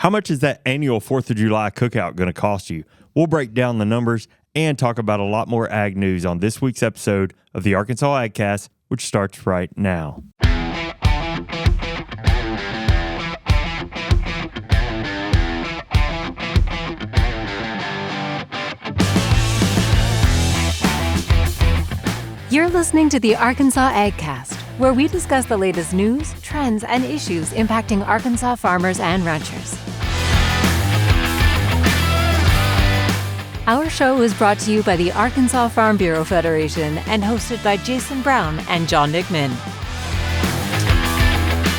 How much is that annual 4th of July cookout going to cost you? We'll break down the numbers and talk about a lot more ag news on this week's episode of the Arkansas AgCast, which starts right now. You're listening to the Arkansas AgCast, where we discuss the latest news, trends, and issues impacting Arkansas farmers and ranchers. Our show is brought to you by the Arkansas Farm Bureau Federation and hosted by Jason Brown and John Nickman.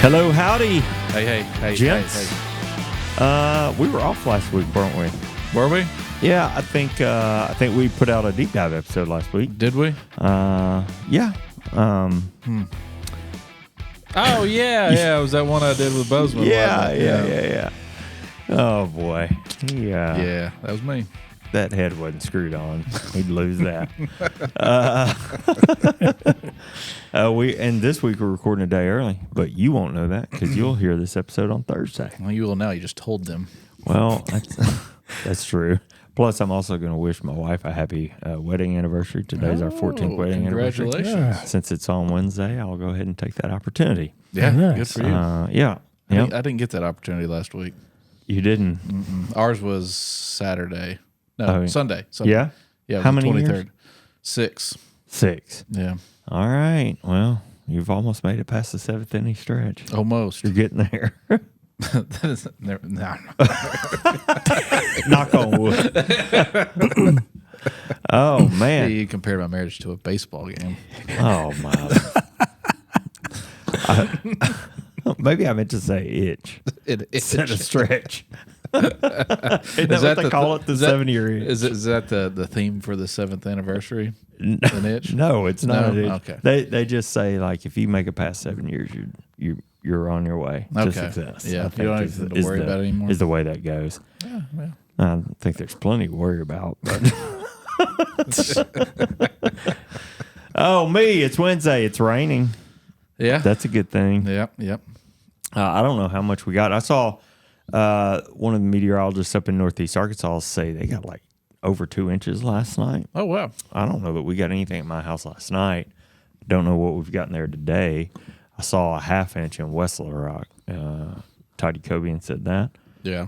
Hello, howdy. Hey, gents. We were off last week, weren't we? Were we? Yeah, I think we put out a deep dive episode last week. Did we? Yeah. Oh, yeah. Was that one I did with Bozeman? Yeah. Oh, boy. Yeah, that was me. That head wasn't screwed on. He'd lose that. And this week we're recording a day early, but you won't know that because you'll hear this episode on Thursday. Well, you will now. You just told them. Well, that's true. Plus, I'm also going to wish my wife a happy wedding anniversary. Today's our 14th wedding anniversary. Congratulations. Since it's on Wednesday, I'll go ahead and take that opportunity. Yeah, nice. Good for you. Yeah. I didn't get that opportunity last week. You didn't? Ours was Saturday. No, Oh, Sunday. Yeah? Yeah, it How was many the 23rd. years? 6. 6. Yeah. All right. Well, you've almost made it past the 7th inning stretch. Almost. You're getting there. That is never, no. Knock on wood. Oh, man. You compared my marriage to a baseball game. Oh, my. Maybe I meant to say itch. Instead of stretch. Isn't that what they call it, the 7-year itch? Is that the theme for the 7th anniversary? An itch? No, it's not an itch. Okay. They just say, like, if you make it past 7 years, you're on your way to success. Yeah, you don't have to worry about it anymore. Is the way that goes. Yeah. I think there's plenty to worry about. But oh, me, it's Wednesday. It's raining. Yeah. That's a good thing. Yep. I don't know how much we got. I saw one of the meteorologists up in Northeast Arkansas say they got like over 2 inches last night. Oh, wow. I don't know that we got anything at my house last night. Don't know what we've gotten there today. I saw a 1/2 inch in West Little Rock. Todd Jacobian said that. Yeah.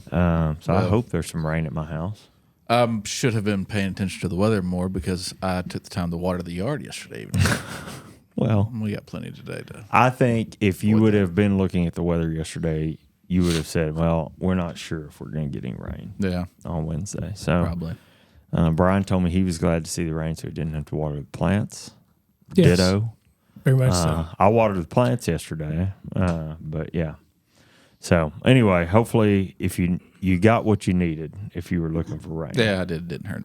So I hope there's some rain at my house. Should have been paying attention to the weather more because I took the time to water the yard yesterday evening. Well, We got plenty today to. I think if you would have been looking at the weather yesterday, you would have said, well, we're not sure if we're going to get any rain on Wednesday. So Probably. Brian told me he was glad to see the rain so he didn't have to water the plants. Yes. Ditto. Very much so. I watered the plants yesterday, but yeah. So anyway, hopefully if you got what you needed if you were looking for rain. Yeah, I did. It didn't hurt.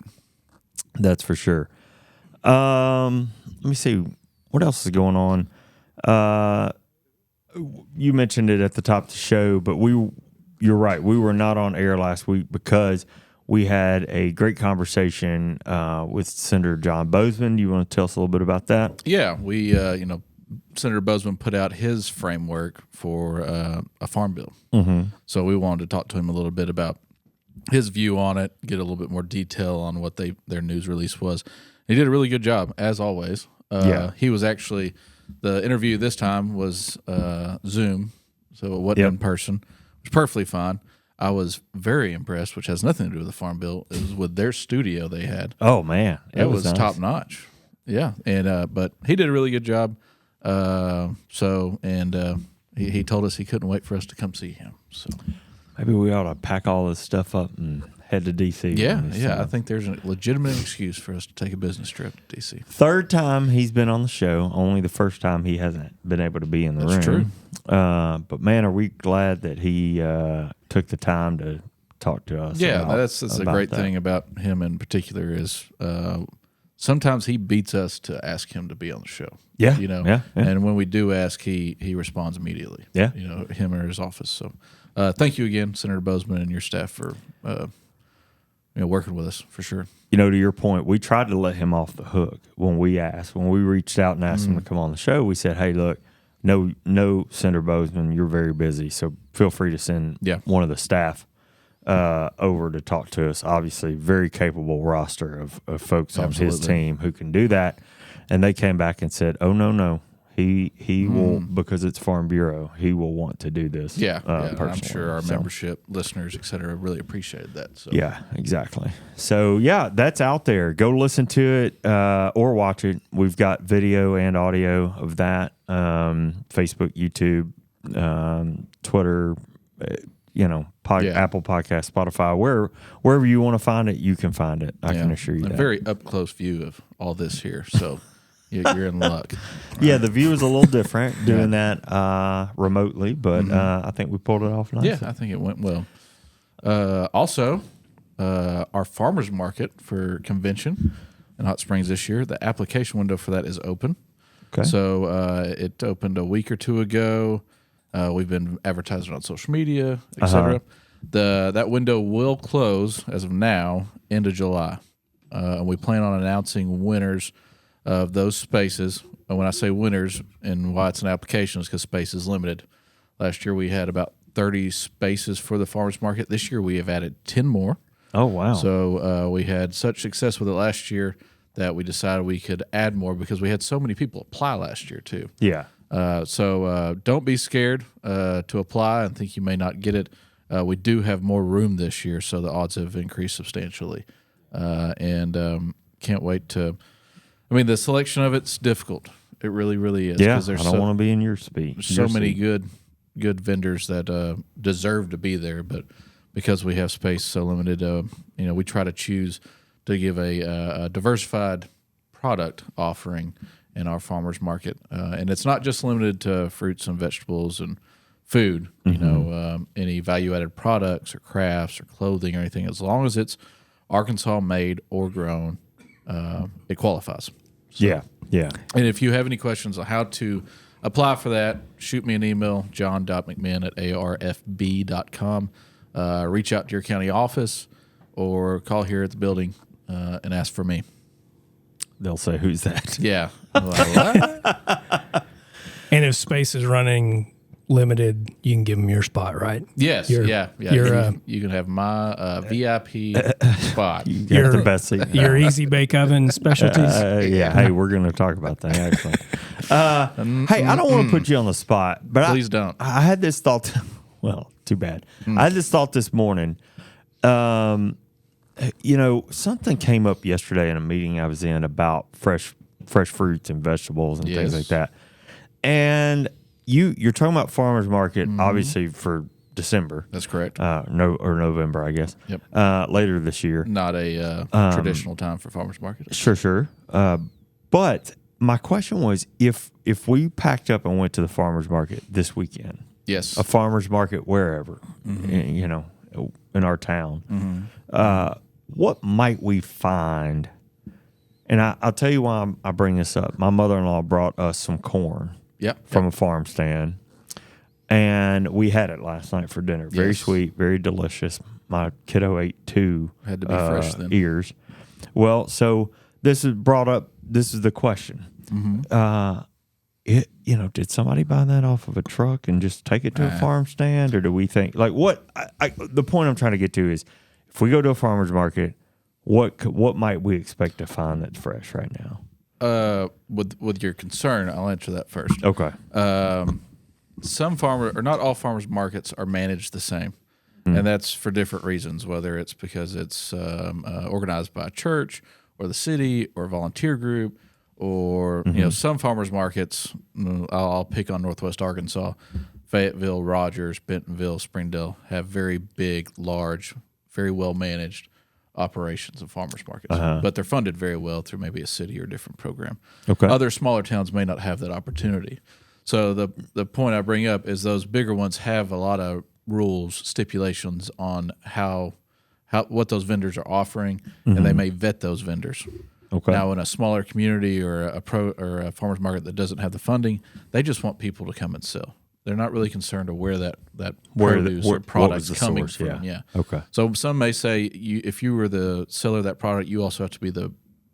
That's for sure. Let me see. What else is going on? You mentioned it at the top of the show, but you're right. We were not on air last week because we had a great conversation with Senator John Bozeman. You want to tell us a little bit about that? Yeah, we, Senator Bozeman put out his framework for a farm bill. Mm-hmm. So we wanted to talk to him a little bit about his view on it, get a little bit more detail on what their news release was. He did a really good job, as always. He was actually, the interview this time was Zoom, so it wasn't in person. It was perfectly fine. I was very impressed, which has nothing to do with the farm bill. It was with their studio they had. Oh, man. It was nice. top notch. Yeah, and but he did a really good job. He told us he couldn't wait for us to come see him. So maybe we ought to pack all this stuff up and head to D.C. Yeah. I think there's a legitimate excuse for us to take a business trip to D.C. Third time he's been on the show. Only the first time he hasn't been able to be in the room. That's true. But man, are we glad that he took the time to talk to us. Yeah, that's a great thing about him in particular is sometimes he beats us to ask him to be on the show. Yeah, you know. Yeah. And when we do ask, he responds immediately. Yeah, you know, him or his office. So, thank you again, Senator Bozeman and your staff for working with us for sure. You know, to your point, we tried to let him off the hook when we reached out and asked him to come on the show. We said, "Hey, look, no, Senator Bozeman, you're very busy, so feel free to send one of the staff over to talk to us. Obviously, very capable roster of folks on his Absolutely. team who can do that. And they came back and said, "Oh no, he will, because it's Farm Bureau. He will want to do this." Yeah, personally. I'm sure our So, membership listeners, et cetera, really appreciated that. So. Yeah, exactly. So yeah, that's out there. Go listen to it or watch it. We've got video and audio of that. Facebook, YouTube, Twitter. Apple Podcast, Spotify, wherever you want to find it, you can find it. I can assure you a that. very up close view of all this here, so you're in luck. Yeah, the view is a little different doing that remotely, but I think we pulled it off nicely. Yeah, I think it went well. Also, our farmers market for convention in Hot Springs this year, the application window for that is open. Okay. So it opened a week or two ago. We've been advertising on social media, et cetera. That window will close as of now, end of July. And we plan on announcing winners of those spaces. And when I say winners and why it's an application is because space is limited. Last year we had about 30 spaces for the farmers market. This year we have added 10 more. Oh, wow. So we had such success with it last year that we decided we could add more because we had so many people apply last year too. Yeah. So don't be scared to apply and think you may not get it. We do have more room this year, so the odds have increased substantially. And can't wait to – I mean, the selection of it's difficult. It really, really is. Yeah, 'cause there's I don't want to be in your speech. so many good vendors that deserve to be there, but because we have space so limited, we try to choose to give a diversified product offering in our farmers market, and it's not just limited to fruits and vegetables and food. Any value-added products or crafts or clothing or anything, as long as it's Arkansas made or grown, it qualifies. So, Yeah. and if you have any questions on how to apply for that, shoot me an email, john.mcmahon@arfb.com. Reach out to your county office or call here at the building and ask for me. They'll say, "Who's that?" Yeah. What? And if space is running limited, you can give them your spot, right? Yes. Your- Yeah. your, You can have my VIP spot. You got the best seat. Your easy bake oven specialties. Hey, we're going to talk about that, actually. Hey, I don't want to put you on the spot, but Please don't. I had this thought. Well, too bad. I had this thought this morning. Something came up yesterday in a meeting I was in about fresh fruits and vegetables and things like that. And you're talking about farmers market, obviously for December. That's correct. November, I guess. Yep. Later this year. Not a traditional time for farmers market. Sure. But my question was, if we packed up and went to the farmers market this weekend, Yes. a farmers market wherever, in our town, what might we find? And I'll tell you why I bring this up. My mother-in-law brought us some corn from a farm stand, and we had it last night for dinner. Very sweet, very delicious. My kiddo ate 2 Had to be fresh then. ears. Well, so this is brought up. This is the question. Did somebody buy that off of a truck and just take it to a farm stand, or do we think what? The point I'm trying to get to is, if we go to a farmer's market, what might we expect to find that's fresh right now? With your concern, I'll answer that first. Okay. Some farmer, or not all farmers markets, are managed the same, and that's for different reasons. Whether it's because it's organized by a church or the city or a volunteer group, or some farmers markets. I'll pick on Northwest Arkansas, Fayetteville, Rogers, Bentonville, Springdale have very big, large, very well managed operations of farmers markets, but they're funded very well through maybe a city or a different program. Okay. Other smaller towns may not have that opportunity. So the point I bring up is those bigger ones have a lot of rules, stipulations on how what those vendors are offering, and they may vet those vendors. Okay. Now, in a smaller community or a farmers market that doesn't have the funding, they just want people to come and sell. They're not really concerned of where that produce or product's coming from. Yeah. Okay. So some may say if you were the seller of that product, you also have to be the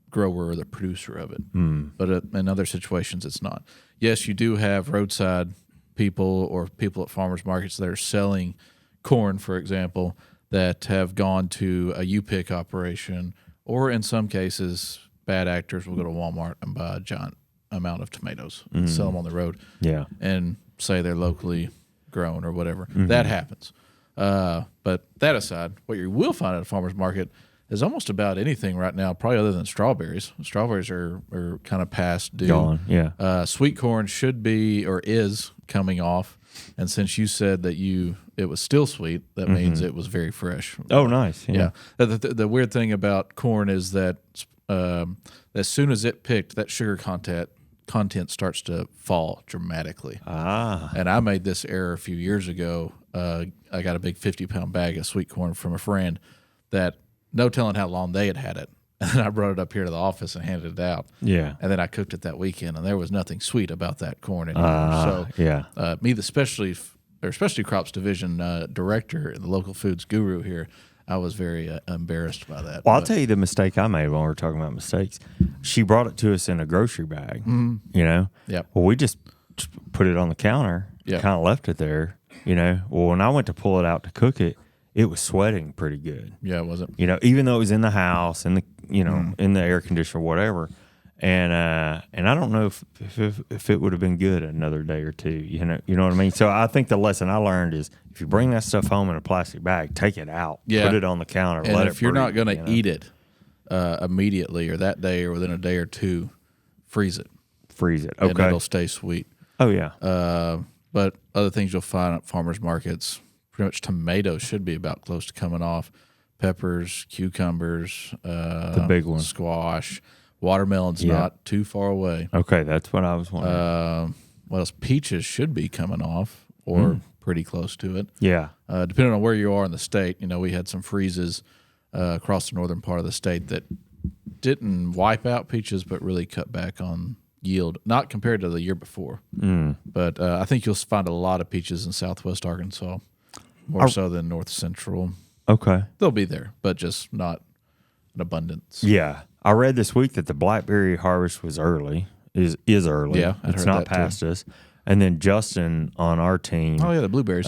grower or the producer of it. But in other situations, it's not. Yes, you do have roadside people or people at farmers markets that are selling corn, for example, that have gone to a U-pick operation, or in some cases, bad actors will go to Walmart and buy a giant amount of tomatoes and sell them on the road. Yeah. And say they're locally grown or whatever. That happens. But that aside, what you will find at a farmer's market is almost about anything right now, probably other than strawberries. Strawberries are kind of past due. Gone, yeah. Sweet corn should be or is coming off. And since you said that it was still sweet, that means it was very fresh. Oh, nice. Yeah. The weird thing about corn is that as soon as it picked, that sugar content starts to fall dramatically. And I made this error a few years ago. I got a big 50-pound bag of sweet corn from a friend that no telling how long they had it. And then I brought it up here to the office and handed it out. Yeah. And then I cooked it that weekend, and there was nothing sweet about that corn anymore. Me, the specialty crops division director and the local foods guru here, I was very embarrassed by that. Well, I'll tell you the mistake I made when we were talking about mistakes. She brought it to us in a grocery bag, you know? Yep. Well, we just put it on the counter, kind of left it there, you know? Well, when I went to pull it out to cook it, it was sweating pretty good. Yeah, it wasn't. You know, even though it was in the house, in the in the air conditioner, whatever. And I don't know if it would have been good another day or two. You know what I mean. So I think the lesson I learned is if you bring that stuff home in a plastic bag, take it out, put it on the counter, and let if it. You're breathe, not going to eat it immediately or that day or within a day or two, freeze it. Freeze it. Okay, and it'll stay sweet. Oh yeah. But other things you'll find at farmers markets, pretty much tomatoes should be about close to coming off. Peppers, cucumbers, the big one, squash, watermelon's not too far away. Okay, that's what I was wondering. What else? Peaches should be coming off or pretty close to it. Yeah. Depending on where you are in the state, we had some freezes across the northern part of the state that didn't wipe out peaches, but really cut back on yield, not compared to the year before. But I think you'll find a lot of peaches in southwest Arkansas, more so than north central. Okay. They'll be there, but just not in abundance. Yeah. I read this week that the blackberry harvest was early, is early. Yeah, it's not past us. And then Justin on our team the blueberries.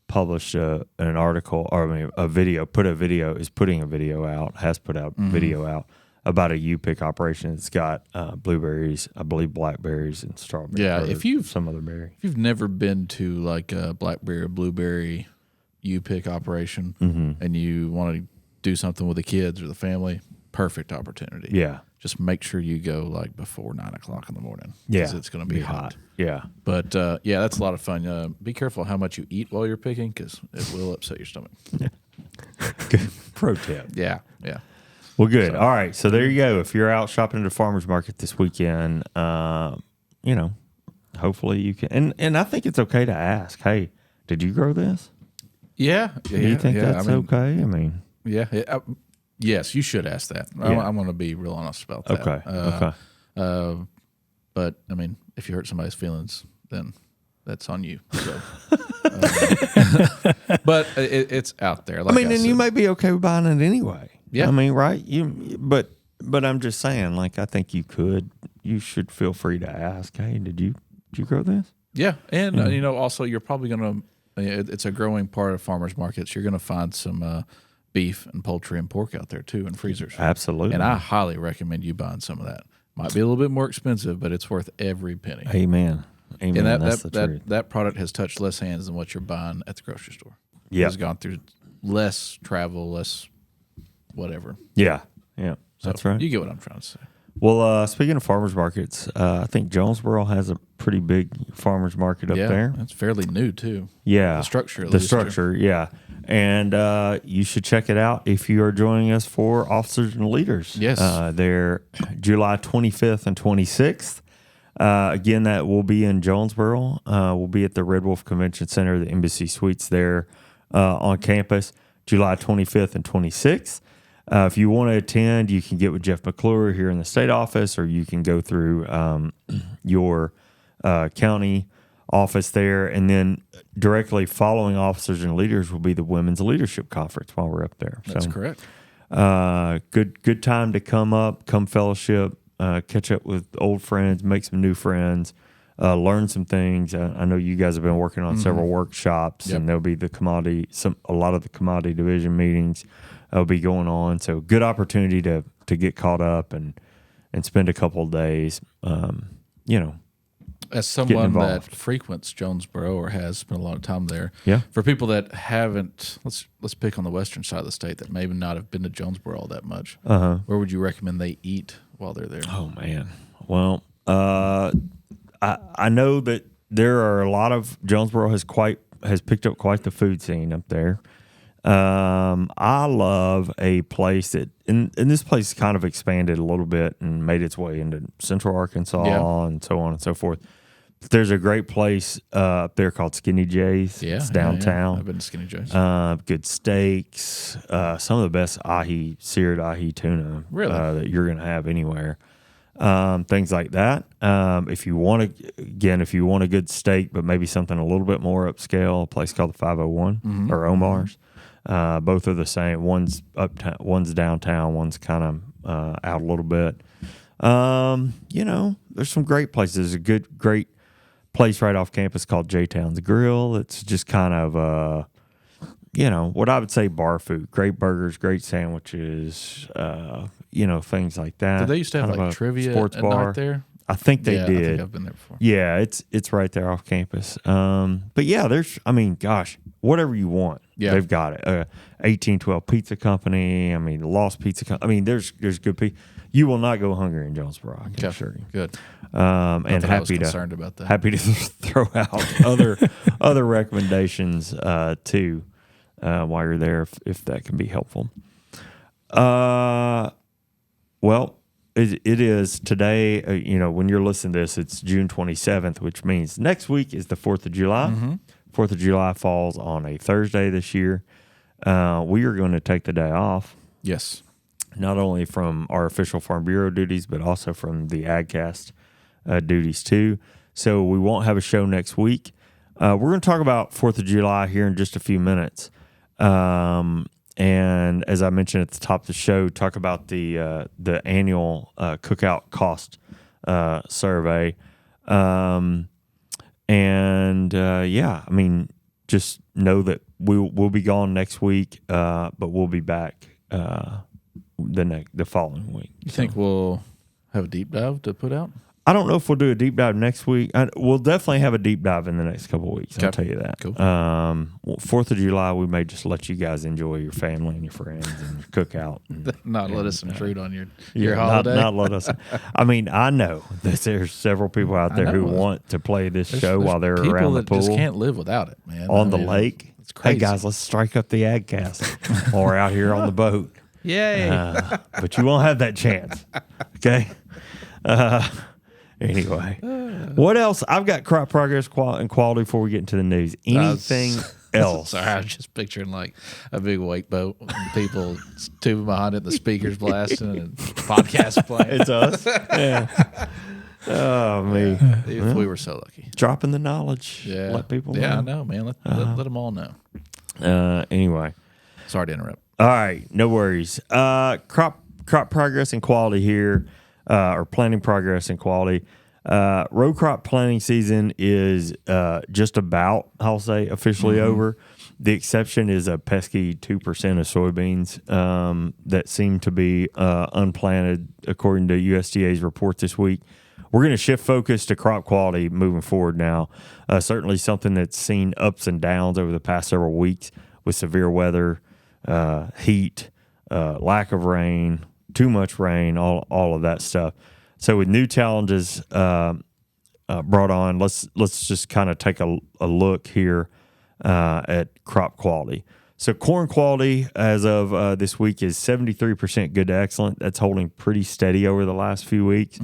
Published an article, a video, has putting a video out, has put out video out about a U-pick operation. It's got blueberries, I believe blackberries and strawberries. Yeah, if you've some other berry. If you've never been to like a blackberry or blueberry U-pick operation and you want to do something with the kids or the family, perfect opportunity. Yeah. Just make sure you go like before 9 o'clock in the morning. Yeah. Because it's going to be hot. Yeah. But that's a lot of fun. Be careful how much you eat while you're picking because it will upset your stomach. Good pro tip. Yeah. Well, good. All right. So there you go. If you're out shopping at a farmer's market this weekend, hopefully you can. And I think it's okay to ask, hey, did you grow this? Yeah. Do you think that's okay? I mean, yes, you should ask that. Yeah. I'm going to be real honest about that. Okay. But I mean, if you hurt somebody's feelings, then that's on you. So, but it's out there. Like and you might be okay with buying it anyway. Yeah. I mean, right? But I'm just saying, like, I think you should feel free to ask, hey, did you grow this? Yeah. And, also you're probably going to, it's a growing part of farmers markets. You're going to find some beef and poultry and pork out there too in freezers. Absolutely. And I highly recommend you buying some of that. Might be a little bit more expensive, but it's worth every penny. Amen. And that's the truth. That product has touched less hands than what you're buying at the grocery store. Yeah. It has gone through less travel, less whatever. Yeah. So that's right. You get what I'm trying to say. Well, speaking of farmers markets, I think Jonesboro has a pretty big farmers market up there. It's fairly new too. Yeah. The structure, yeah. And you should check it out if you are joining us for Officers and Leaders. Yes. They're July 25th and 26th. Again, that will be in Jonesboro. We'll be at the Red Wolf Convention Center, the Embassy Suites there on campus, July 25th and 26th. If you want to attend, you can get with Jeff McClure here in the state office, or you can go through your county office there. And then directly following Officers and Leaders will be the Women's Leadership Conference while we're up there. That's correct. Good time to come fellowship, catch up with old friends, make some new friends. learn some things. I know you guys have been working on several workshops, and there'll be a lot of the commodity division meetings will be going on. So good opportunity to get caught up and spend a couple of days, As someone that frequents Jonesboro or has spent a lot of time there, for people that haven't, let's pick on the western side of the state that maybe not have been to Jonesboro all that much. Where would you recommend they eat while they're there? Oh man, well, I know that there are a lot of Jonesboro has picked up quite the food scene up there. I love a place that, and this place kind of expanded a little bit and made its way into central Arkansas and so on and so forth. But there's a great place up there called Skinny Jay's. It's downtown. I've been to Skinny Jay's. Good steaks, some of the best seared ahi tuna that you're going to have anywhere. Things like that. If you want a good steak, but maybe something a little bit more upscale, a place called the 501 or Omar's. Both are the same. One's uptown, one's downtown, one's kind of out a little bit. There's some great places. There's a great place right off campus called J-Town's Grill. It's just kind of, what I would say bar food. Great burgers, great sandwiches, things like that. Did they used to have like trivia sports bar night there? I think they did. I think I've been there before. Yeah, it's right there off campus. But yeah, whatever you want, they've got it. 1812 Pizza Company. Lost Pizza Company. There's good pizza. You will not go hungry in Jonesboro, I can assure you. Good. And happy to throw out other recommendations too while you're there if that can be helpful. Well. It is today, when you're listening to this, it's June 27th, which means next week is the 4th of July. 4th of July falls on a Thursday this year. We are going to take the day off. Yes. Not only from our official Farm Bureau duties, but also from the AgCast duties too. So we won't have a show next week. We're going to talk about 4th of July here in just a few minutes. And as I mentioned at the top of the show, talk about the annual Cookout Cost Survey. Just know that we'll be gone next week, but we'll be back the following week. You think we'll have a deep dive to put out? I don't know if we'll do a deep dive next week. We'll definitely have a deep dive in the next couple of weeks. Okay. I'll tell you that. Cool. 4th of July, we may just let you guys enjoy your family and your friends and cook out. Let us intrude on your holiday. Not let us. I know that there's several people out there who want to play this show while they're around the pool. People just can't live without it, man. On the lake. It's crazy. Hey, guys, let's strike up the AgCast while we're out here on the boat. Yay. But you won't have that chance. Okay? Anyway, what else? I've got crop progress and quality before we get into the news. Anything else? Sorry, I was just picturing like a big wake boat and people tubing behind it, the speakers blasting, and podcast playing. It's us. Yeah. Oh, me. If we were so lucky. Dropping the knowledge. Yeah. Let people know. Yeah, I know, man. Let them all know. Anyway. Sorry to interrupt. All right. No worries. Crop progress and quality here. Or planting progress and quality. Row crop planting season is just about, I'll say, officially over. The exception is a pesky 2% of soybeans that seem to be unplanted, according to USDA's report this week. We're going to shift focus to crop quality moving forward now. Certainly something that's seen ups and downs over the past several weeks with severe weather, heat, lack of rain, too much rain, all of that stuff. So with new challenges brought on, let's just kind of take a look here at crop quality. So corn quality as of this week is 73% good to excellent. That's holding pretty steady over the last few weeks.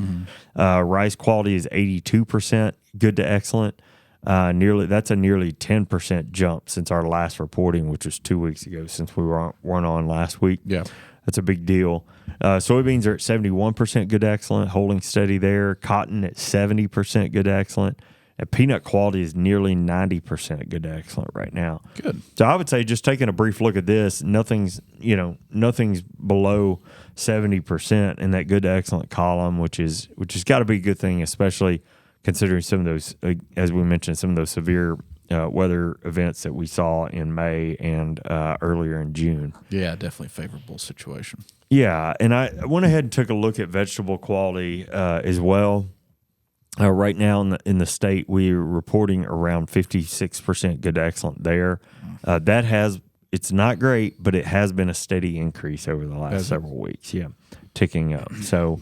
Rice quality is 82% good to excellent. That's a nearly 10% jump since our last reporting, which was 2 weeks ago, since we weren't on last week. Yeah. That's a big deal. Soybeans are at 71% good to excellent, holding steady there. Cotton at 70% good to excellent. And peanut quality is nearly 90% good to excellent right now. Good. So I would say, just taking a brief look at this, nothing's below 70% in that good to excellent column, which has got to be a good thing, especially considering some of those, as we mentioned, some of those severe weather events that we saw in May and earlier in June. Yeah, definitely favorable situation. Yeah, and I went ahead and took a look at vegetable quality as well. Right now in the state, we're reporting around 56% good to excellent there. It's not great, but it has been a steady increase over the last several weeks. Yeah, ticking up. So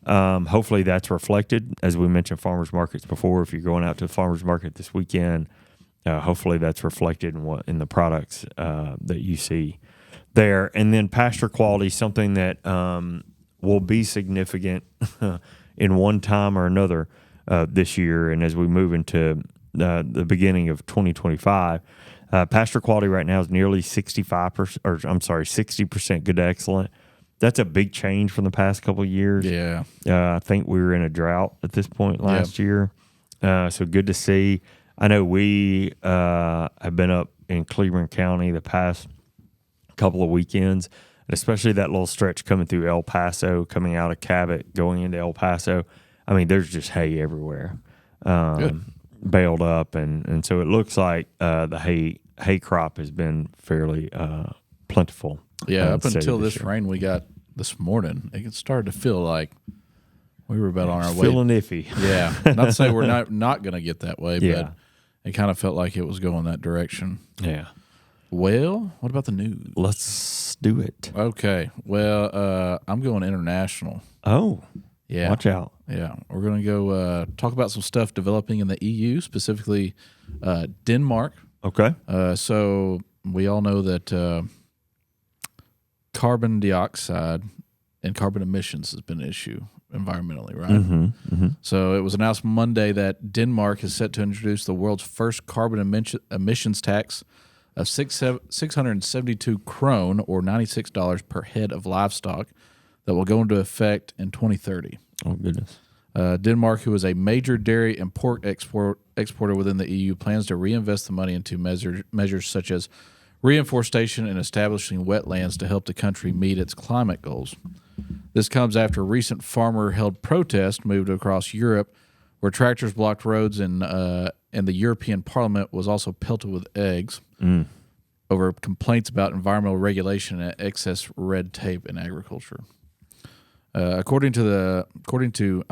hopefully that's reflected, as we mentioned farmers markets before. If you're going out to the farmers market this weekend, hopefully that's reflected in the products that you see there. And then pasture quality, something that will be significant in one time or another this year. And as we move into the beginning of 2025, pasture quality right now is nearly 60% good to excellent. That's a big change from the past couple of years. Yeah. I think we were in a drought at this point last year. So good to see. I know we have been up in Cleveland County the past couple of weekends, and especially that little stretch coming through El Paso, coming out of Cabot, going into El Paso. I mean, there's just hay everywhere, baled up. And so it looks like the hay crop has been fairly plentiful. Yeah, up until this rain we got this morning, it started to feel like we were about on our way. Feeling iffy. Yeah. Not to say we're not going to get that way, but it kind of felt like it was going that direction. Yeah. Well, what about the news? Let's do it. Okay. Well, I'm going international. Oh, yeah. Watch out. Yeah. We're going to go talk about some stuff developing in the EU, specifically Denmark. Okay. So we all know that carbon dioxide and carbon emissions has been an issue environmentally, right? Mm-hmm, mm-hmm. So it was announced Monday that Denmark is set to introduce the world's first carbon emissions tax of 672 krone, or $96 per head of livestock, that will go into effect in 2030. Oh, goodness. Denmark, who is a major dairy and pork exporter within the EU, plans to reinvest the money into measures such as reforestation and establishing wetlands to help the country meet its climate goals. This comes after a recent farmer-held protest moved across Europe, where tractors blocked roads, and the European Parliament was also pelted with eggs over complaints about environmental regulation and excess red tape in agriculture. According to I'm going to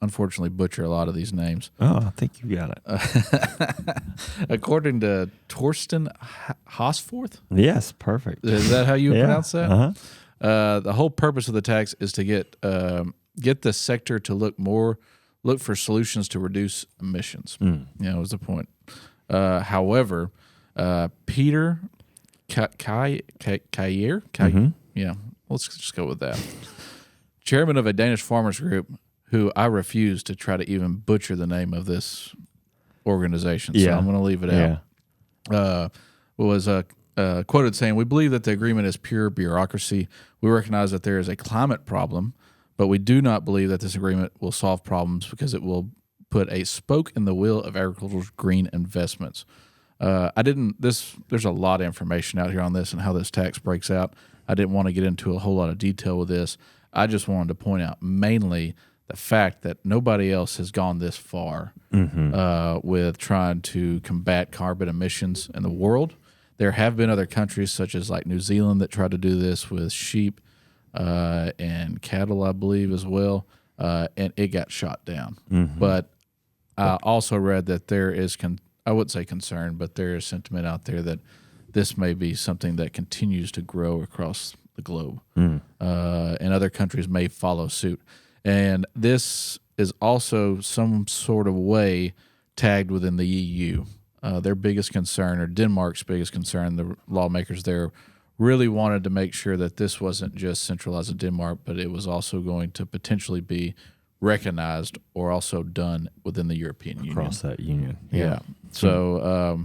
unfortunately butcher a lot of these names. Oh, I think you got it. According to Torsten Hosforth? Yes, perfect. Is that how you pronounce that? Uh-huh. The whole purpose of the tax is to get the sector to look for solutions to reduce emissions. Was the point. However, Peter Kjær, let's just go with that. Chairman of a Danish farmers group, who I refuse to try to even butcher the name of this organization, so I'm going to leave it out. Was quoted saying, "We believe that the agreement is pure bureaucracy. We recognize that there is a climate problem, but we do not believe that this agreement will solve problems because it will put a spoke in the wheel of agriculture's green investments." There's a lot of information out here on this and how this tax breaks out. I didn't want to get into a whole lot of detail with this. I just wanted to point out mainly the fact that nobody else has gone this far with trying to combat carbon emissions in the world. There have been other countries such as like New Zealand that tried to do this with sheep and cattle, I believe, as well, and it got shot down. But I also read that there is, I wouldn't say concern, but there is sentiment out there that this may be something that continues to grow across the globe, and other countries may follow suit. And this is also some sort of way tagged within the EU. Their biggest concern, or Denmark's biggest concern, the lawmakers there really wanted to make sure that this wasn't just centralized in Denmark, but it was also going to potentially be recognized or also done within the European Union. Across that union. Yeah. So,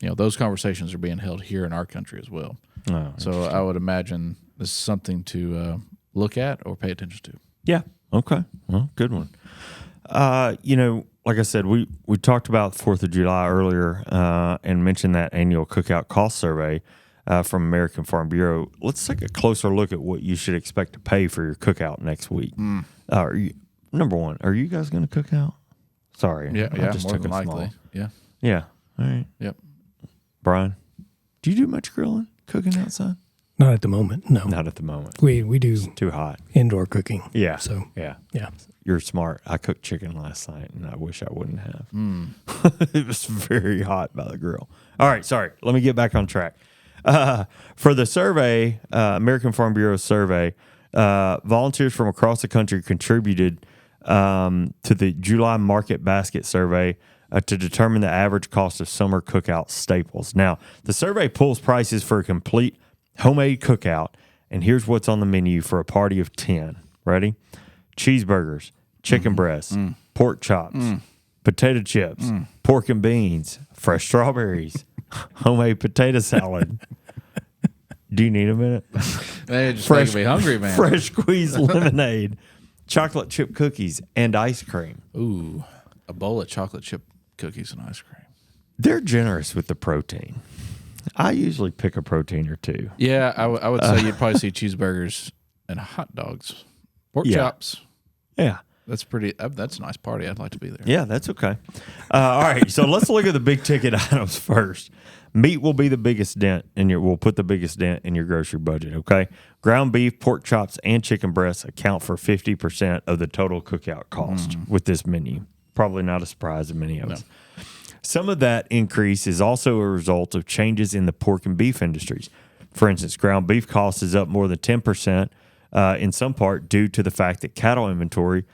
those conversations are being held here in our country as well. Oh, so I would imagine this is something to look at or pay attention to. Yeah. Okay. Well, good one. Like I said, we talked about 4th of July earlier and mentioned that annual Cookout Cost Survey from American Farm Bureau. Let's take a closer look at what you should expect to pay for your cookout next week. Number one, are you guys going to cook out? Sorry. Yeah, I just more took than them likely. small. Yeah. Yeah. All right. Yep. Brian, do you do much grilling, cooking outside? Not at the moment. No, Not at the moment. we do Too hot. indoor cooking. Yeah. So Yeah. yeah. You're smart. I cooked chicken last night, and I wish I wouldn't have. It was very hot by the grill. All right, sorry. Let me get back on track. For the survey, American Farm Bureau survey, volunteers from across the country contributed to the July Market Basket survey to determine the average cost of summer cookout staples. Now, the survey pulls prices for a complete homemade cookout, and here's what's on the menu for a party of 10. Ready? Cheeseburgers, chicken breasts, pork chops, potato chips, pork and beans, fresh strawberries, homemade potato salad. Do you need a minute? They just making me hungry, man. Fresh squeezed lemonade, chocolate chip cookies, and ice cream. Ooh, a bowl of chocolate chip cookies and ice cream. They're generous with the protein. I usually pick a protein or two. Yeah, I would say you'd probably see cheeseburgers and hot dogs, pork chops. Yeah. That's pretty. That's a nice party. I'd like to be there. Yeah, that's okay. All right, so let's look at the big ticket items first. Meat will be the biggest dent will put the biggest dent in your grocery budget, okay? Ground beef, pork chops, and chicken breasts account for 50% of the total cookout cost with this menu. Probably not a surprise to many of us. Some of that increase is also a result of changes in the pork and beef industries. For instance, ground beef cost is up more than 10%, in some part due to the fact that cattle inventory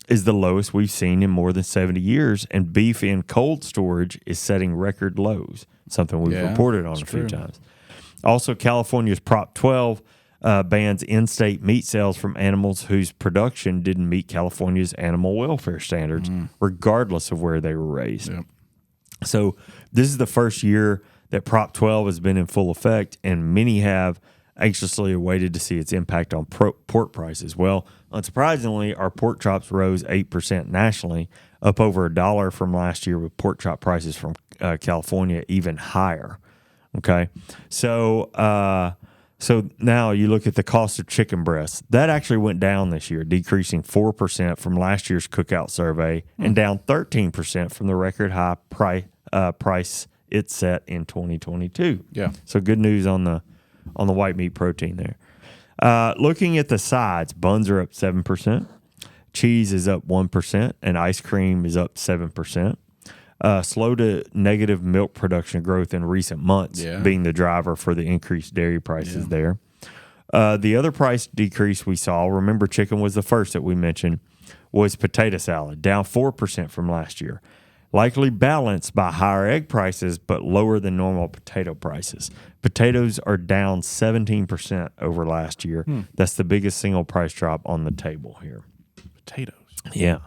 is the lowest we've seen in more than 70 years, and beef in cold storage is setting record lows, something we've reported on a few times. Also, California's Prop 12 bans in-state meat sales from animals whose production didn't meet California's animal welfare standards, regardless of where they were raised. Yep. So this is the first year that Prop 12 has been in full effect, and many have anxiously awaited to see its impact on pork prices. Well, unsurprisingly, our pork chops rose 8% nationally, up over $1 from last year, with pork chop prices from California even higher. Okay, so now you look at the cost of chicken breasts. That actually went down this year, decreasing 4% from last year's cookout survey and down 13% from the record high price it set in 2022. Yeah. So good news on the white meat protein there. Looking at the sides, buns are up 7%, cheese is up 1%, and ice cream is up 7%. Slow to negative milk production growth in recent months being the driver for the increased dairy prices there. The other price decrease we saw, remember chicken was the first that we mentioned, was potato salad, down 4% from last year. Likely balanced by higher egg prices, but lower than normal potato prices. Potatoes are down 17% over last year. That's the biggest single price drop on the table here. Potatoes. Yeah.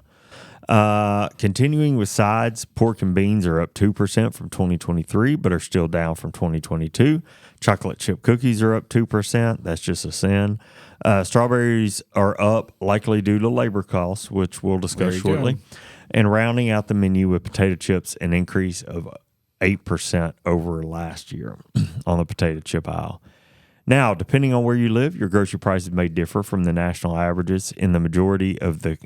Continuing with sides, pork and beans are up 2% from 2023, but are still down from 2022. Chocolate chip cookies are up 2%. That's just a sin. Strawberries are up, likely due to labor costs, which we'll discuss shortly. And rounding out the menu with potato chips, an increase of 8% over last year on the potato chip aisle. Now, depending on where you live, your grocery prices may differ from the national averages. In the majority of the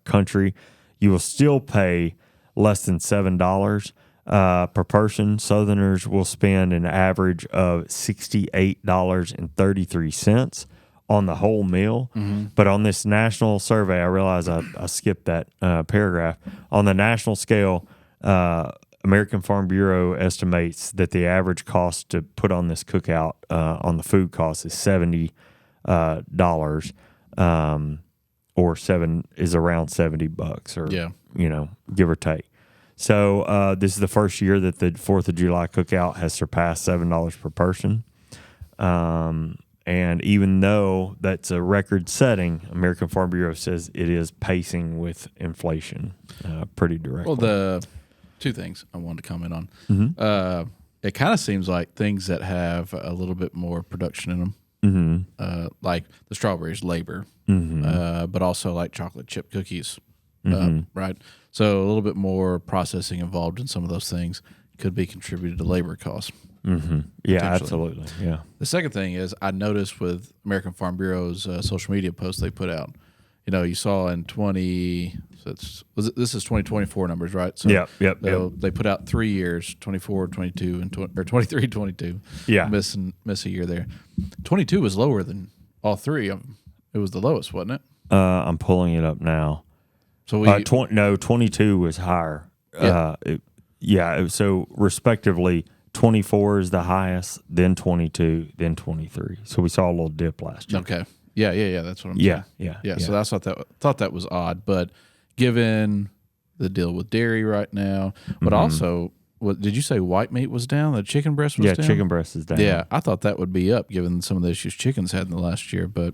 country, you will still pay less than $7 per person. Southerners will spend an average of $68.33 on the whole meal. But on this national survey, I realize I skipped that paragraph. On the national scale, American Farm Bureau estimates that the average cost to put on this cookout on the food cost is $70, or around $70, or give or take. So this is the first year that the 4th of July cookout has surpassed $7 per person. And even though that's a record setting, American Farm Bureau says it is pacing with inflation pretty directly. Well, the two things I wanted to comment on. It kind of seems like things that have a little bit more production in them, like the strawberries, labor, but also like chocolate chip cookies, right? So a little bit more processing involved in some of those things could be contributed to labor costs. Yeah, absolutely. Yeah. The second thing is I noticed with American Farm Bureau's social media posts they put out you saw in 20. So this is 2024 numbers, right? So yep. They put out 3 years, 24, 22, and 23, 22. Yeah, miss a year there. 22 was lower than all three of them. It was the lowest, wasn't it? I'm pulling it up now. So 22 was higher. Yeah. So respectively, 24 is the highest, then 22, then 23. So we saw a little dip last year. Okay. Yeah. That's what I'm saying. Yeah. So that's thought that was odd, but given the deal with dairy right now, but also, what did you say? White meat was down. The chicken breast was down. Yeah, chicken breast is down. Yeah, I thought that would be up given some of the issues chickens had in the last year, but.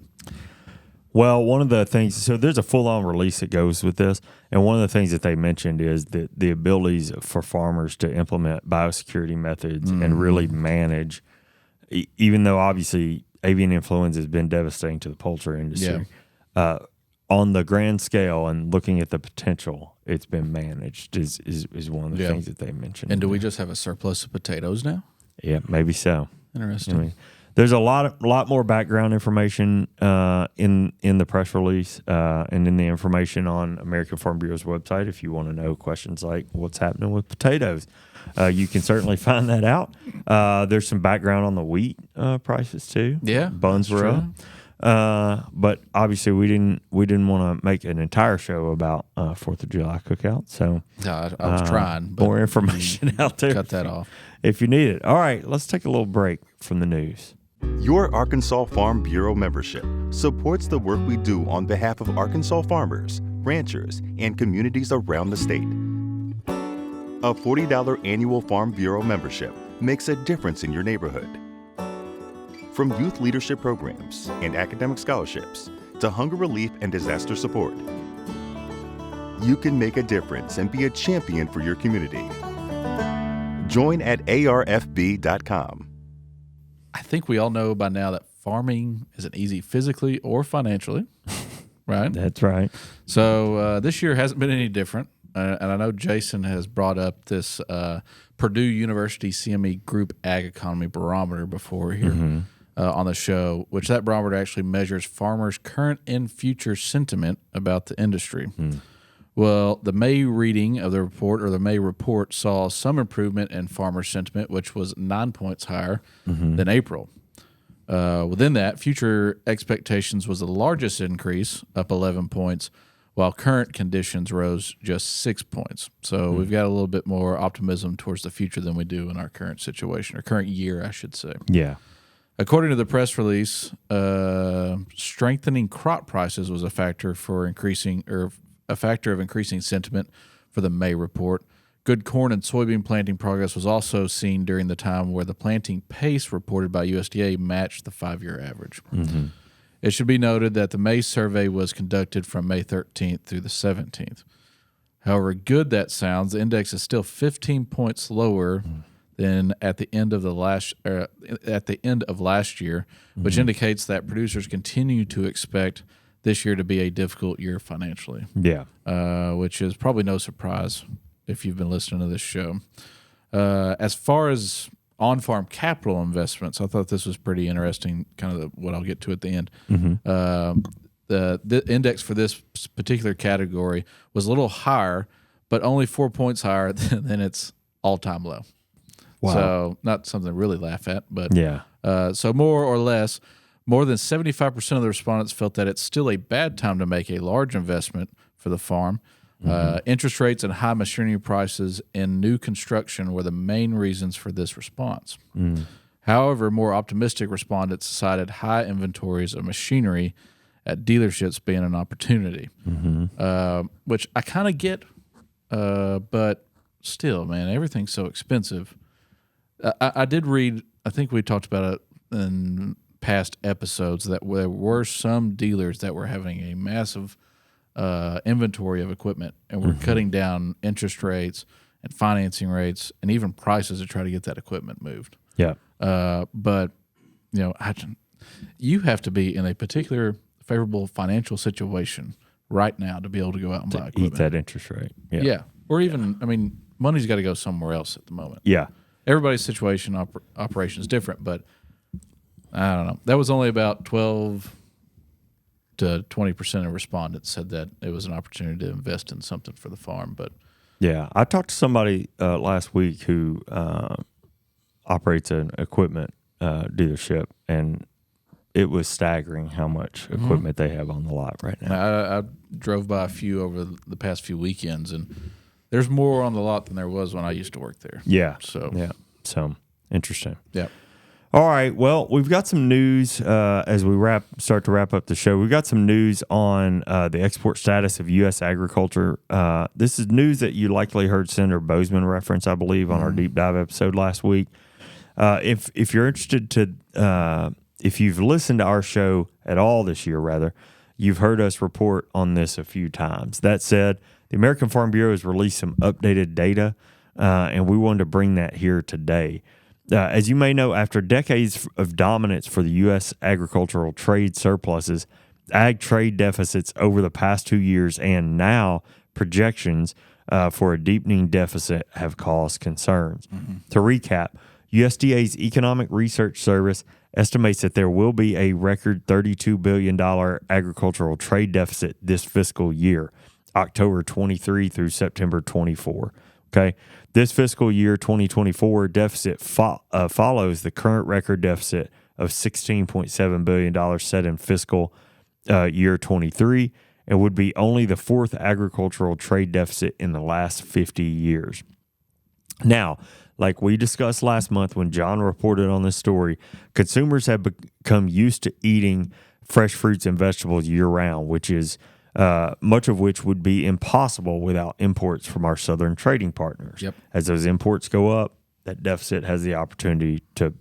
Well, one of the things, so there's a full-on release that goes with this, and one of the things that they mentioned is that the abilities for farmers to implement biosecurity methods and really manage, even though obviously avian influenza has been devastating to the poultry industry, on the grand scale and looking at the potential, it's been managed is one of the things that they mentioned. And do we just have a surplus of potatoes now? Yeah, maybe so. Interesting. I mean, there's a lot more background information in the press release and in the information on American Farm Bureau's website. If you want to know questions like what's happening with potatoes, you can certainly find that out. There's some background on the wheat prices too. Yeah, buns were up. But obviously we didn't want to make an entire show about 4th of July cookout. So I was trying. But more information out there. Cut that off if you need it. All right, let's take a little break from the news. Your Arkansas Farm Bureau membership supports the work we do on behalf of Arkansas farmers, ranchers, and communities around the state. A $40 annual Farm Bureau membership makes a difference in your neighborhood. From youth leadership programs and academic scholarships to hunger relief and disaster support, you can make a difference and be a champion for your community. Join at arfb.com. I think we all know by now that farming isn't easy physically or financially, right? That's right. So this year hasn't been any different. And I know Jason has brought up this Purdue University CME Group Ag Economy Barometer before here on the show, which that barometer actually measures farmers' current and future sentiment about the industry. Well, the May reading of the report, or the May report, saw some improvement in farmer sentiment, which was 9 points higher than April. Within that, future expectations was the largest increase, up 11 points, while current conditions rose just 6 points. So we've got a little bit more optimism towards the future than we do in our current situation, or current year, I should say. Yeah. According to the press release, strengthening crop prices was a factor of increasing sentiment for the May report. Good corn and soybean planting progress was also seen during the time where the planting pace reported by USDA matched the 5-year average. It should be noted that the May survey was conducted from May 13th through the 17th. However good that sounds, the index is still 15 points lower than at the end of last year, which indicates that producers continue to expect this year to be a difficult year financially. Yeah. Which is probably no surprise if you've been listening to this show. As far as on-farm capital investments, I thought this was pretty interesting, kind of what I'll get to at the end. The index for this particular category was a little higher, but only 4 points higher than its all-time low. Wow. So not something to really laugh at, but yeah. So more or less, more than 75% of the respondents felt that it's still a bad time to make a large investment for the farm. Interest rates and high machinery prices in new construction were the main reasons for this response. However, more optimistic respondents cited high inventories of machinery at dealerships being an opportunity, which I kind of get, but still, man, everything's so expensive. I did read, I think we talked about it in past episodes, that there were some dealers that were having a massive inventory of equipment and were cutting down interest rates and financing rates and even prices to try to get that equipment moved. Yeah. But, you have to be in a particular favorable financial situation right now to be able to go out and buy equipment. Eat that interest rate. Yeah. Or even, money's got to go somewhere else at the moment. Yeah. Everybody's situation, operation is different, but I don't know. That was only about 12 20% of respondents said that it was an opportunity to invest in something for the farm. But yeah, I talked to somebody last week who operates an equipment dealership, and it was staggering how much equipment they have on the lot right now. I drove by a few over the past few weekends, and there's more on the lot than there was when I used to work there. Yeah. So interesting. Yeah. All right. Well, we've got some news as we start to wrap up the show. We've got some news on the export status of U.S. agriculture. This is news that you likely heard Senator Bozeman reference, I believe, on our deep dive episode last week. If you're interested to, if you've listened to our show at all this year, rather, you've heard us report on this a few times. That said, the American Farm Bureau has released some updated data, and we wanted to bring that here today. As you may know, after decades of dominance for the U.S. agricultural trade surpluses, ag trade deficits over the past 2 years, and now projections for a deepening deficit have caused concerns. To recap, USDA's Economic Research Service estimates that there will be a record $32 billion agricultural trade deficit this fiscal year, October 23 through September 24. Okay, this fiscal year 2024 deficit follows the current record deficit of $16.7 billion set in fiscal year 23, and would be only the fourth agricultural trade deficit in the last 50 years. Now, like we discussed last month when John reported on this story, consumers have become used to eating fresh fruits and vegetables year-round, which is much of which would be impossible without imports from our southern trading partners. Yep. As those imports go up, that deficit has the opportunity to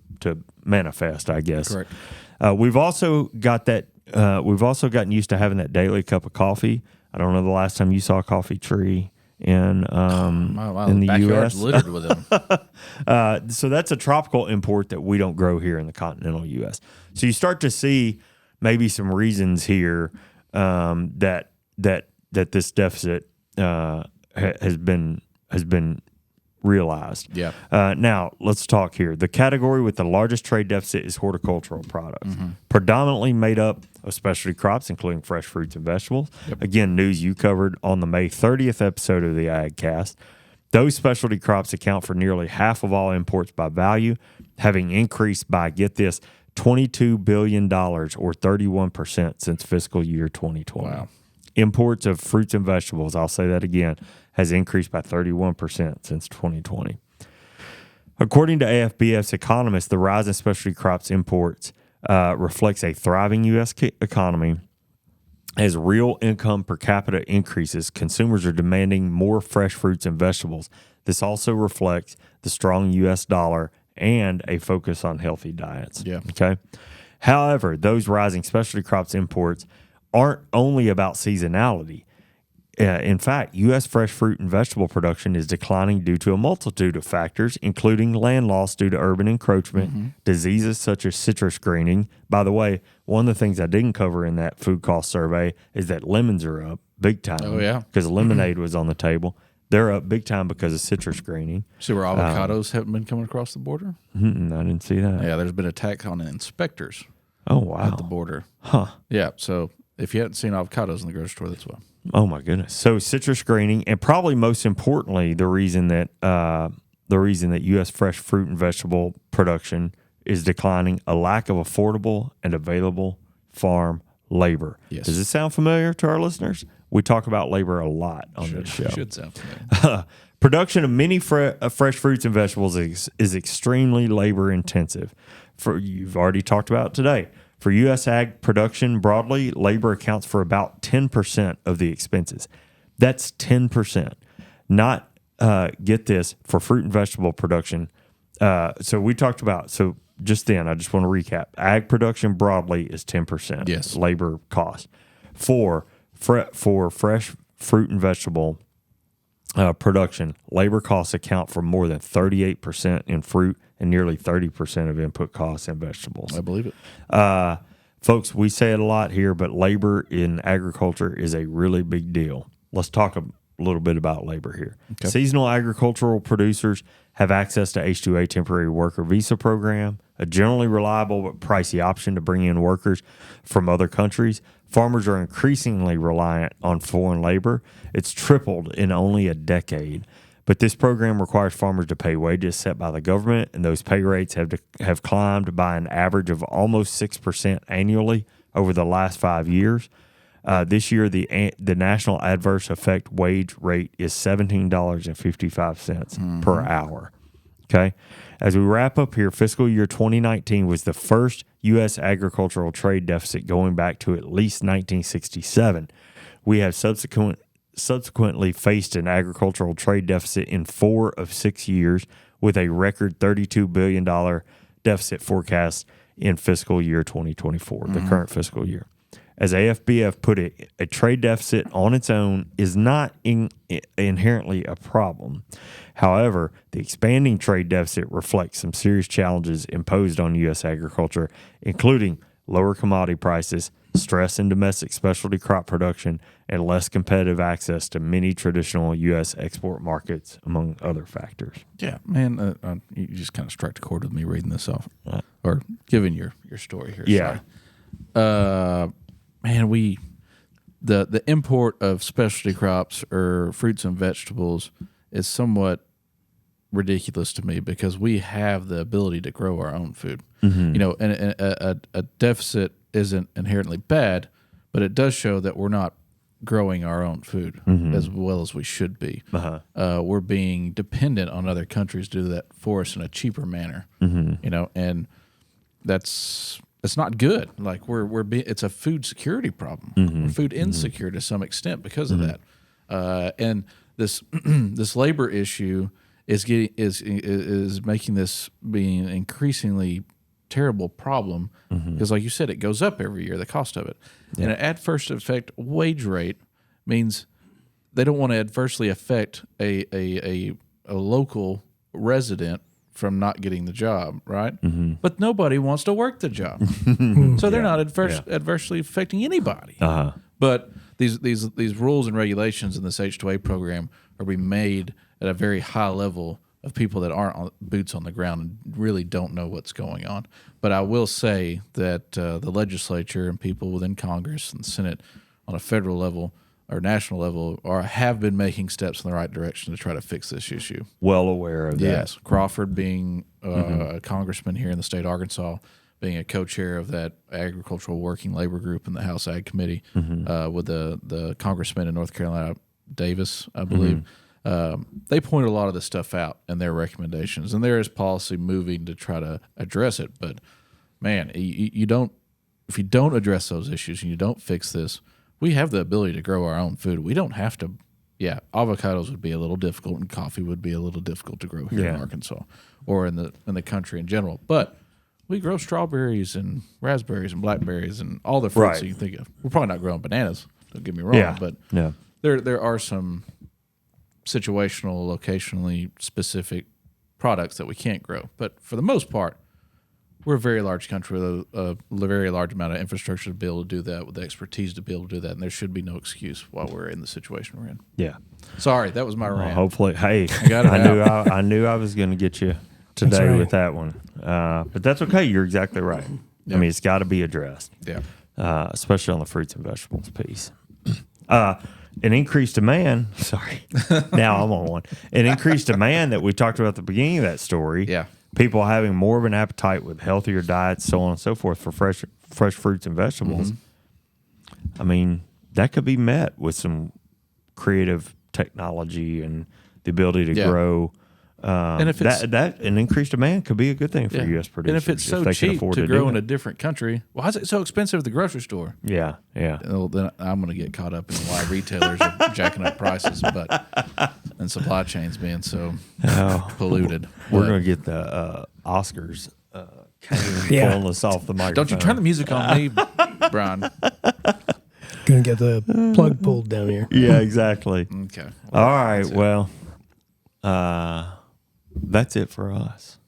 manifest, I guess. Correct. We've also got that. We've also gotten used to having that daily cup of coffee. I don't know the last time you saw a coffee tree in the backyard's U.S. littered with them. So that's a tropical import that we don't grow here in the continental U.S. So you start to see maybe some reasons here that this deficit has been realized. Yeah. Now let's talk here. The category with the largest trade deficit is horticultural products, predominantly made up of specialty crops, including fresh fruits and vegetables. Yep. Again, news you covered on the May 30th episode of the AgCast. Those specialty crops account for nearly half of all imports by value, having increased by, get this, $22 billion or 31% since fiscal year 2020. Wow. Imports of fruits and vegetables, I'll say that again, has increased by 31% since 2020. According to AFBF's economists, the rise in specialty crops imports reflects a thriving U.S. economy. As real income per capita increases, consumers are demanding more fresh fruits and vegetables. This also reflects the strong U.S. dollar and a focus on healthy diets. Yeah. Okay. However, those rising specialty crops imports aren't only about seasonality. In fact, U.S. fresh fruit and vegetable production is declining due to a multitude of factors, including land loss due to urban encroachment, diseases such as citrus greening. By the way, one of the things I didn't cover in that food cost survey is that lemons are up big time. Oh, yeah. Because lemonade was on the table. They're up big time because of citrus greening. See where avocados haven't been coming across the border? I didn't see that. Yeah, there's been an attack on inspectors Oh, wow. at the border. Huh. Yeah, so if you hadn't seen avocados in the grocery store, that's why. Oh my goodness! So citrus greening, and probably most importantly, the reason that U.S. fresh fruit and vegetable production is declining: a lack of affordable and available farm labor. Yes. Does this sound familiar to our listeners? We talk about labor a lot on this show. Should sound familiar. Production of many fresh fruits and vegetables is extremely labor intensive. You've already talked about it today. For U.S. ag production broadly, labor accounts for about 10% of the expenses. That's 10%. Not, get this, for fruit and vegetable production. So we talked about, just then, I just want to recap. Ag production broadly is 10%. Yes. Labor cost. For fresh fruit and vegetable production, labor costs account for more than 38% in fruit and nearly 30% of input costs in vegetables. I believe it. Folks, we say it a lot here, but labor in agriculture is a really big deal. Let's talk little bit about labor here. Okay. Seasonal agricultural producers have access to H-2A temporary worker visa program, a generally reliable but pricey option to bring in workers from other countries. Farmers are increasingly reliant on foreign labor. It's tripled in only a decade. But this program requires farmers to pay wages set by the government, and those pay rates have climbed by an average of almost 6% annually over the last 5 years. This year, the national adverse effect wage rate is $17.55 per hour. Okay. As we wrap up here, fiscal year 2019 was the first U.S. agricultural trade deficit going back to at least 1967. We have subsequently faced an agricultural trade deficit in 4 of 6 years, with a record $32 billion deficit forecast in fiscal year 2024, the current fiscal year. As AFBF put it, a trade deficit on its own is not inherently a problem. However, the expanding trade deficit reflects some serious challenges imposed on U.S. agriculture, including lower commodity prices, stress in domestic specialty crop production, and less competitive access to many traditional U.S. export markets, among other factors. Yeah, man, you just kind of struck a chord with me reading this off, or giving your story here. Yeah. Sorry. Man, the import of specialty crops or fruits and vegetables is somewhat ridiculous to me because we have the ability to grow our own food. Mm-hmm. You know, and a deficit isn't inherently bad, but it does show that we're not growing our own food as well as we should be. We're being dependent on other countries to do that for us in a cheaper manner. You know, and it's not good. Like it's a food security problem, we're food insecure to some extent because of that. And this this labor issue is making this being an increasingly terrible problem because, like you said, it goes up every year, the cost of it. Yeah. And an adverse effect wage rate means they don't want to adversely affect a local resident from not getting the job, right? But nobody wants to work the job, so they're not adversely affecting anybody. But these rules and regulations in this H-2A program are being made at a very high level of people that aren't boots on the ground and really don't know what's going on. But I will say that the legislature and people within Congress and Senate on a federal level or national level have been making steps in the right direction to try to fix this issue. Well aware of that. Yes. Crawford being a congressman here in the state of Arkansas, being a co-chair of that agricultural working labor group in the House Ag Committee with the congressman in North Carolina, Davis, I believe. They pointed a lot of this stuff out in their recommendations, and there is policy moving to try to address it. But man, if you don't address those issues and you don't fix this, we have the ability to grow our own food. We don't have to. Yeah, avocados would be a little difficult, and coffee would be a little difficult to grow here in Arkansas or in the country in general. But we grow strawberries and raspberries and blackberries and all the fruits that you think of. We're probably not growing bananas. Don't get me wrong, but there are some situational, locationally specific products that we can't grow. But for the most part, we're a very large country with a very large amount of infrastructure to be able to do that, with the expertise to be able to do that, and there should be no excuse while we're in the situation we're in. Yeah. Sorry, that was my rant. Hopefully, hey, I knew I was going to get you today with that one. But that's okay. You're exactly right. I mean, it's got to be addressed. Yeah. Especially on the fruits and vegetables piece. An increased demand, now I'm on one. An increased demand that we talked about at the beginning of that story. Yeah. People having more of an appetite with healthier diets, so on and so forth, for fresh fruits and vegetables. I mean, that could be met with some creative technology and the ability to grow. And if an increased demand could be a good thing for U.S. producers. And if it's so cheap to grow in a different country, why is it so expensive at the grocery store? Yeah. Well, then I'm going to get caught up in why retailers are jacking up prices, and supply chains being so polluted. We're going to get the Oscars pulling us off the microphone. Don't you turn the music on me, Brian. Going to get the plug pulled down here. Yeah, exactly. Okay. All right. Well, that's it for us.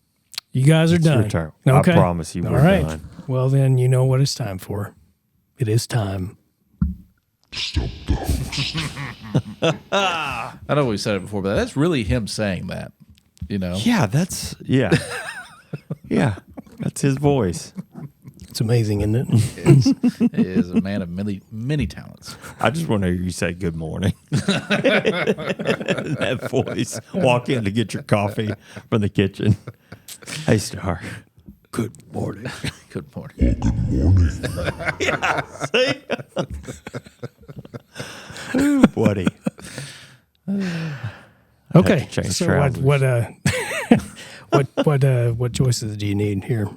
You guys are done. Your turn. Okay. I promise you we're done. Well, then you know what it's time for. It is time I know we've said it before, but that's really him saying that. You know? Yeah, yeah, that's his voice. It's amazing, isn't it? He is a man of many talents. I just want to hear you say good morning. That voice. Walk in to get your coffee from the kitchen. Hey, Star. Good morning. Good morning. Yeah, see? Ooh, buddy. Okay. change So trousers. what choices do you need here?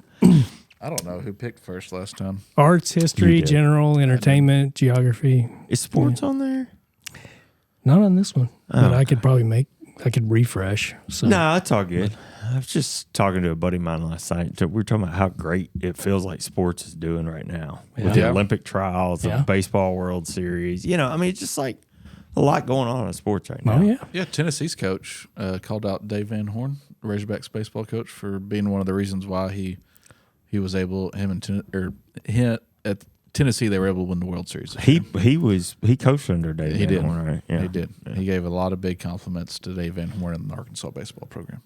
I don't know who picked first last time. Arts, history, You did. general, entertainment, geography. Is sports on there? Not on this one, but I could refresh. So No, it's all good. I was just talking to a buddy of mine last night. We were talking about how great it feels like sports is doing right now with the Yeah. Olympic trials, Yeah. the baseball World Series. You know, I mean, it's just like a lot going on in sports right now. Oh yeah. Yeah, Tennessee's coach called out Dave Van Horn, Razorbacks baseball coach, for being one of the reasons why he was able at Tennessee they were able to win the World Series. He coached under Dave. He Van did. Horn, right? Yeah. He did. He gave a lot of big compliments to Dave Van Horn and the Arkansas baseball program.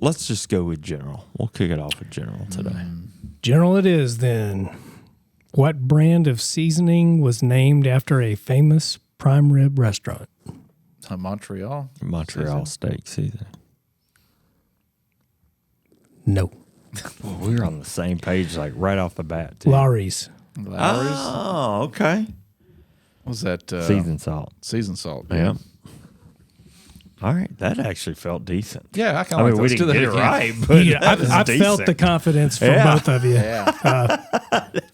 Let's just go with general. We'll kick it off with general today. General it is then. What brand of seasoning was named after a famous prime rib restaurant? Montreal. Montreal steak season. No. Well, we're on the same page, like right off the bat. Too. Lowry's. Lowry's. Oh, okay. Was that Seasoned salt. Seasoned salt. Yeah. All right, that actually felt decent. Yeah, I kind I of mean, like we those. Do didn't that get it again. right, but Yeah, that was I decent. felt the confidence from Yeah. both of you. Yeah.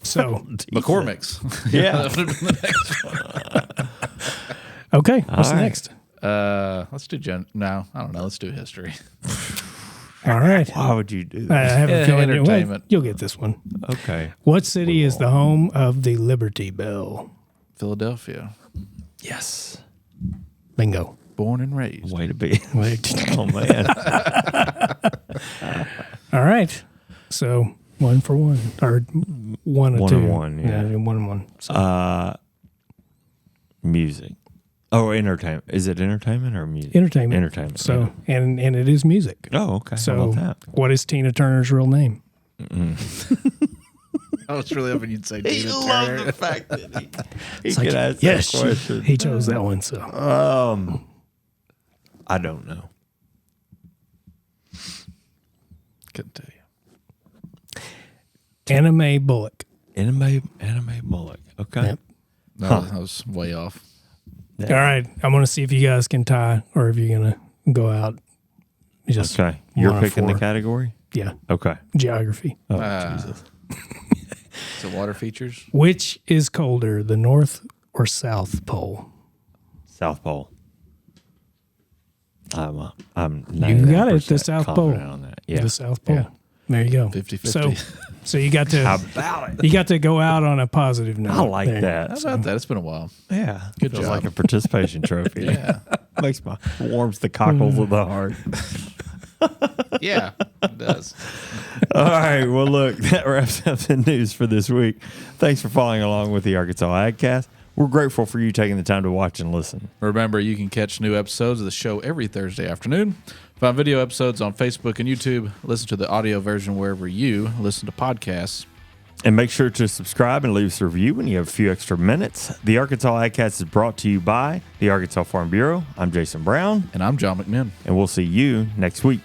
So McCormick's. Yeah. That would have been the next one. okay, what's right. next? Let's do no, I don't know. Let's do history. All right. Why would you do I that? have a feeling entertainment. you'll get this one. Okay. What city is the home of the Liberty Bell? Philadelphia. Yes. Bingo. Born and raised. Way to be. Wait. Oh, man. All right. So 1 for 1 or 1 or 1 2. and 1, yeah. 1 and 1. So Music. Oh, entertainment. Is it entertainment or music? entertainment. Entertainment. So and it is music. Oh, okay. How So about that? what is Tina Turner's real name? I was really hoping you'd say Tina Turner. fact that he It's could like, ask yes, that question. he chose that one. So I don't know. Couldn't tell you. Anime Bullock. Anime Bullock. Okay. Yep. No, I was way off. Yeah. All right. I'm going to see if you guys can tie or if you're going to go out. Just Okay. You're 1 or picking the 4. category? Yeah. Okay. Geography. Oh, Jesus. So water features. Which is colder, the North or South Pole? South Pole. I'm You got it. The 99% South Pole. confident on that. Yeah. The South Pole. Yeah. There you go. 50-50. So you got to How about it? you got to go out on a positive note. I like there. that. How about that? It's been a while. Yeah. Good Feels job. like a participation trophy. Yeah. Warms the cockles of the heart. Yeah, it does. All right. Well, look, that wraps up the news for this week. Thanks for following along with the Arkansas AgCast. We're grateful for you taking the time to watch and listen. Remember, you can catch new episodes of the show every Thursday afternoon. Find video episodes on Facebook and YouTube. Listen to the audio version wherever you listen to podcasts. And make sure to subscribe and leave us a review when you have a few extra minutes. The Arkansas AgCast is brought to you by the Arkansas Farm Bureau. I'm Jason Brown, And I'm John McMinn. and we'll see you next week.